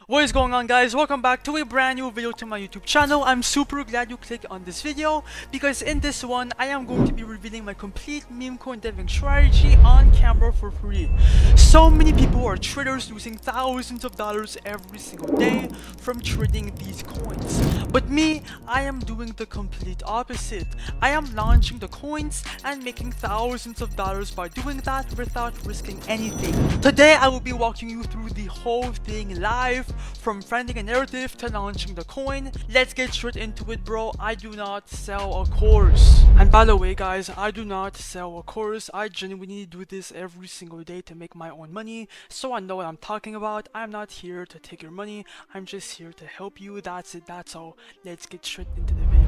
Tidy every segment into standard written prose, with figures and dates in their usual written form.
What is going on, guys? Welcome back to a brand new video to my YouTube channel. I'm super glad you clicked on this video because in this one I am going to be revealing my complete Memecoin deving strategy on camera for free. So many people are traders losing thousands of dollars every single day from trading these coins. But me, I am doing the complete opposite. I am launching the coins and making thousands of dollars by doing that without risking anything. Today I will be walking you through the whole thing live, from finding a narrative to launching the coin. Let's get straight into it, bro. I do not sell a course. And by the way, guys, I do not sell a course. I genuinely do this every single day to make my own money, so I know what I'm talking about. I'm not here to take your money. I'm just here to help you. That's it. That's all. Let's get straight into the video.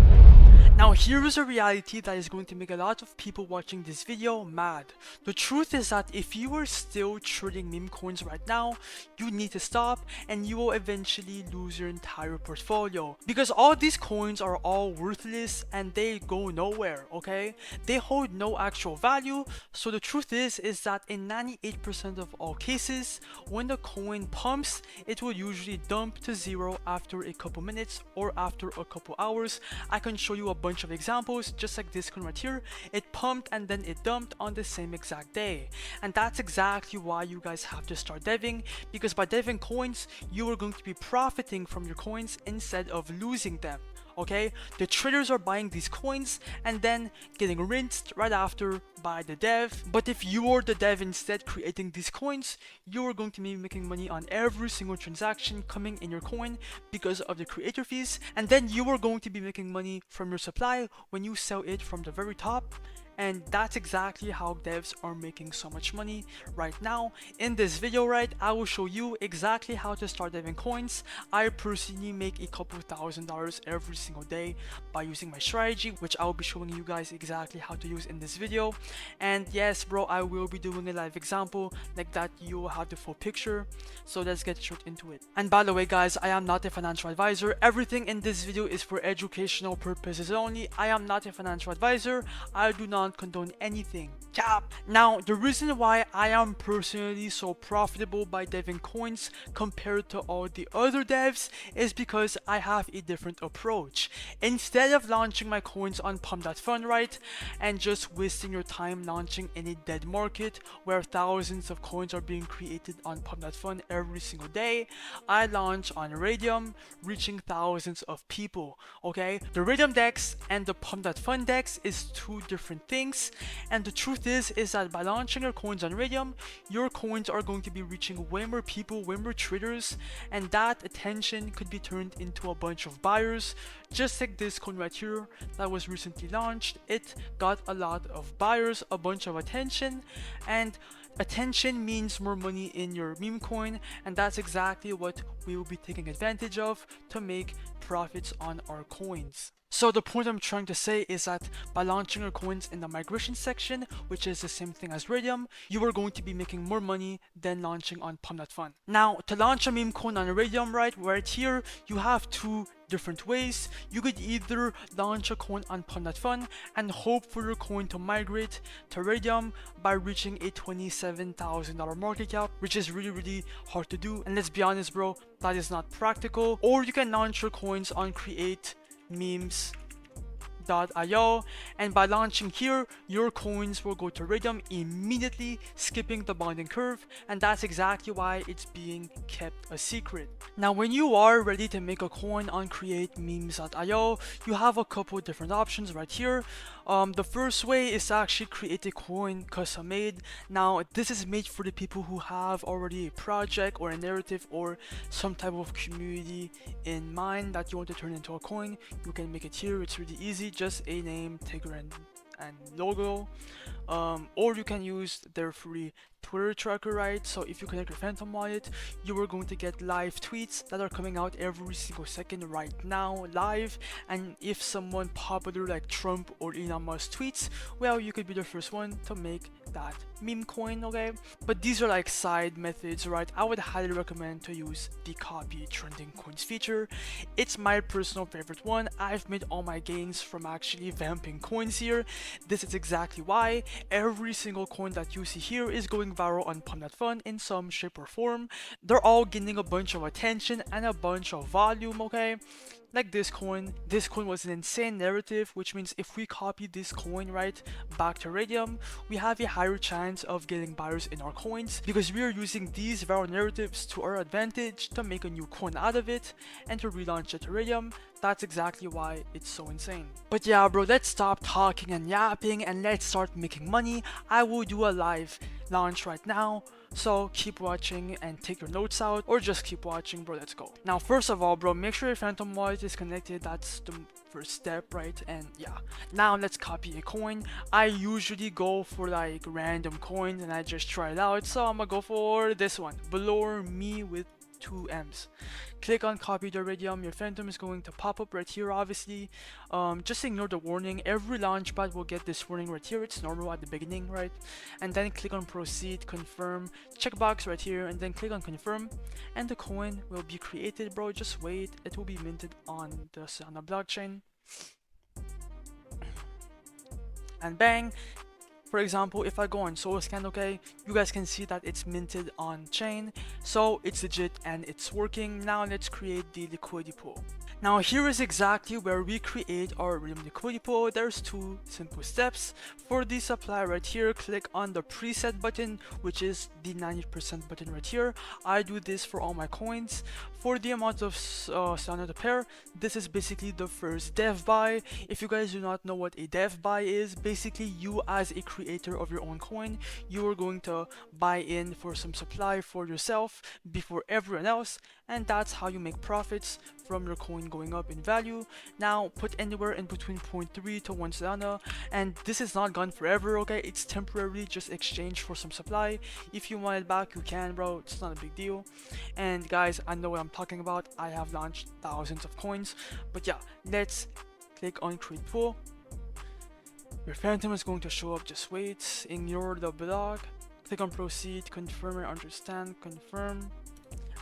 Now, here is a reality that is going to make a lot of people watching this video mad. The truth is that if you are still trading meme coins right now, you need to stop and you will eventually lose your entire portfolio. Because all these coins are all worthless and they go nowhere, okay? They hold no actual value. So the truth is that in 98% of all cases, when the coin pumps, it will usually dump to zero after a couple minutes or after a couple hours. I can show you a bunch of examples, just like this coin right here. It pumped and then it dumped on the same exact day. And that's exactly why you guys have to start deving, because by deving coins, you are going to be profiting from your coins instead of losing them. Okay, the traders are buying these coins and then getting rinsed right after by the dev. But if you are the dev instead creating these coins, you are going to be making money on every single transaction coming in your coin because of the creator fees, and then you are going to be making money from your supply when you sell it from the very top. And that's exactly how devs are making so much money right now. In this video, right, I will show you exactly how to start deving coins. I personally make a couple $1,000s every single day by using my strategy, which I will be showing you guys exactly how to use in this video. And yes, bro, I will be doing a live example like that. You will have the full picture. So let's get straight into it. And by the way, guys, I am not a financial advisor. Everything in this video is for educational purposes only. I am not a financial advisor. I do not condone anything. Cap. Now, the reason why I am personally so profitable by deving coins compared to all the other devs is because I have a different approach. Instead of launching my coins on Pump.Fun, right, and just wasting your time launching in a dead market where thousands of coins are being created on Pump.Fun every single day, I launch on Raydium, reaching thousands of people. Okay, the Raydium DEX and the Pump.Fun DEX is two different things, and the truth is that by launching your coins on Raydium, your coins are going to be reaching way more people, way more traders, and that attention could be turned into a bunch of buyers. Just like this coin right here that was recently launched, it got a lot of buyers, a bunch of attention, and attention means more money in your meme coin, and that's exactly what we will be taking advantage of to make profits on our coins. So the point I'm trying to say is that by launching your coins in the migration section, which is the same thing as Raydium, you are going to be making more money than launching on Pump.Fun. Now, to launch a meme coin on Raydium, right here, you have two different ways. You could either launch a coin on Pump.Fun and hope for your coin to migrate to Raydium by reaching a $27,000 market cap, which is really hard to do. And let's be honest, bro, that is not practical. Or you can launch your coins on Create Memes.io, and by launching here, your coins will go to Raydium immediately, skipping the bonding curve, and that's exactly why it's being kept a secret. Now, when you are ready to make a coin on Create Memes.io, you have a couple different options right here. The first way is to actually create a coin custom made. Now, this is made for the people who have already a project or a narrative or some type of community in mind that you want to turn into a coin. You can make it here. It's really easy, just a name, ticker, and logo. Or you can use their free Twitter tracker, right? So if you connect your Phantom wallet, you are going to get live tweets that are coming out every single second right now, live. And if someone popular like Trump or Elon Musk tweets, well, you could be the first one to make that meme coin, okay? But these are like side methods, right? I would highly recommend to use the copy trending coins feature. It's my personal favorite one. I've made all my gains from actually vamping coins here. This is exactly why every single coin that you see here is going viral on Pump.Fun in some shape or form. They're all gaining a bunch of attention and a bunch of volume, okay? Like this coin was an insane narrative, which means if we copy this coin right back to Raydium, we have a higher chance of getting buyers in our coins because we are using these viral narratives to our advantage to make a new coin out of it and to relaunch it to Raydium. That's exactly why it's so insane. But yeah, bro, let's stop talking and yapping and let's start making money. I will do a live launch right now, so keep watching and take your notes out, or just keep watching, bro. Let's go. Now, first of all, bro, make sure your Phantom wallet is connected. That's the first step, right? And yeah, now let's copy a coin. I usually go for like random coins and I just try it out, so I'm gonna go for this one, Below Me with 2 M's. Click on copy the Raydium. Your Phantom is going to pop up right here, obviously. Just ignore the warning. Every launchpad will get this warning right here. It's normal at the beginning, right? And then click on proceed, confirm, checkbox right here, and then click on confirm. And the coin will be created, bro. Just wait. It will be minted on the Solana blockchain. And bang. For example, if I go on Solscan, okay, you guys can see that it's minted on chain, so it's legit and it's working. Now let's create the liquidity pool. Now here is exactly where we create our Raydium liquidity pool. There's 2 simple steps. For the supply right here, click on the preset button, which is the 90% button right here. I do this for all my coins. For the amount of Solana to pair, this is basically the first dev buy. If you guys do not know what a dev buy is, basically you as a creator of your own coin, you are going to buy in for some supply for yourself before everyone else, and that's how you make profits from your coin going up in value. Now put anywhere in between 0.3 to 1 Solana, and this is not gone forever, okay? It's temporary, just exchange for some supply. If you want it back, you can, bro. It's not a big deal. And guys, I know what I'm talking about. I have launched thousands of coins, but yeah, let's click on create pool. Your Phantom is going to show up. Just wait, ignore the block, click on proceed, confirm and understand, confirm.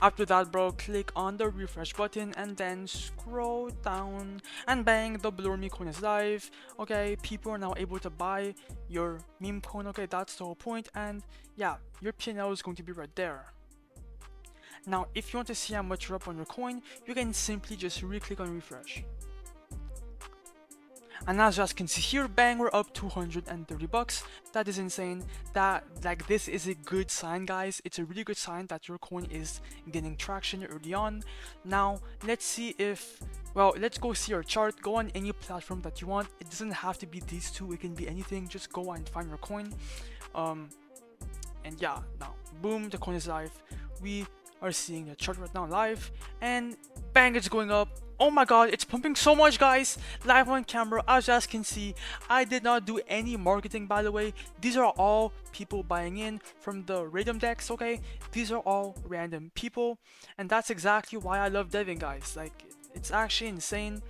After that, bro, click on the refresh button and then scroll down, and bang, the Below Me coin is live. Okay, people are now able to buy your meme coin. Okay, that's the whole point. And yeah, your P&L is going to be right there. Now if you want to see how much you're up on your coin, you can simply just re-click on refresh. And as you guys can see here, bang, we're up 230 bucks. That is insane. That, like, this is a good sign, guys. It's a really good sign that your coin is gaining traction early on. Now let's see if, well, let's go see your chart. Go on any platform that you want. It doesn't have to be these two, it can be anything. Just go and find your coin. And yeah, now boom, the coin is live. We are seeing the chart right now live, and bang, it's going up. Oh my god, it's pumping so much, guys. Live on camera, as you guys can see. I did not do any marketing, by the way. These are all people buying in from the Raydium decks, okay? These are all random people, and that's exactly why I love deving, guys. Like, it's actually insane.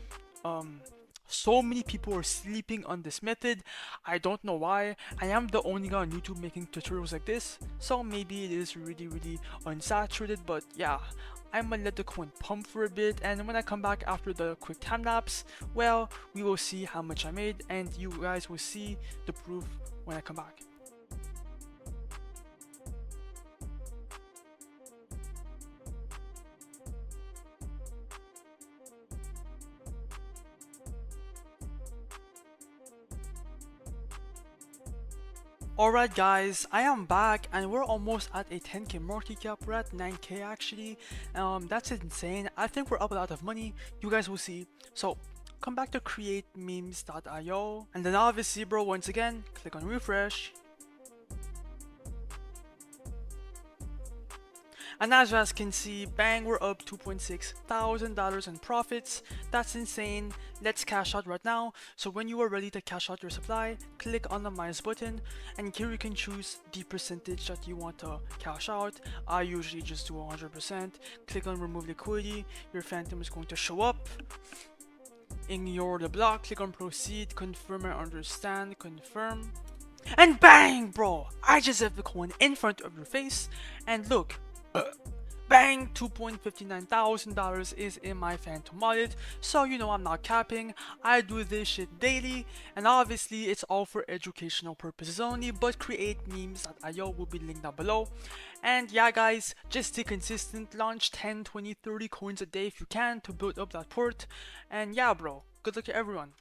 So many people are sleeping on this method. I don't know why. I am the only guy on YouTube making tutorials like this, so maybe it is really unsaturated, but yeah, I'm gonna let the coin pump for a bit, and when I come back after the quick time lapse, well, we will see how much I made, and you guys will see the proof when I come back. Alright guys, I am back and we're almost at a 10k market cap. We're at 9k actually. That's insane. I think we're up a lot of money. You guys will see. So come back to creatememes.io, and then obviously, bro, once again, click on refresh. And as you guys can see, bang, we're up $2.6 thousand in profits. That's insane. Let's cash out right now. So when you are ready to cash out your supply, click on the minus button, and here you can choose the percentage that you want to cash out. I usually just do 100%. Click on remove liquidity. Your Phantom is going to show up. Ignore the block, click on proceed, confirm and understand, confirm. And bang, bro! I just have the coin in front of your face, and look. Bang! $2,059,000 is in my Phantom wallet, so you know I'm not capping. I do this shit daily, and obviously it's all for educational purposes only, but creatememes.io will be linked down below. And yeah guys, just stay consistent, launch 10, 20, 30 coins a day if you can to build up that port. And yeah bro, good luck to everyone.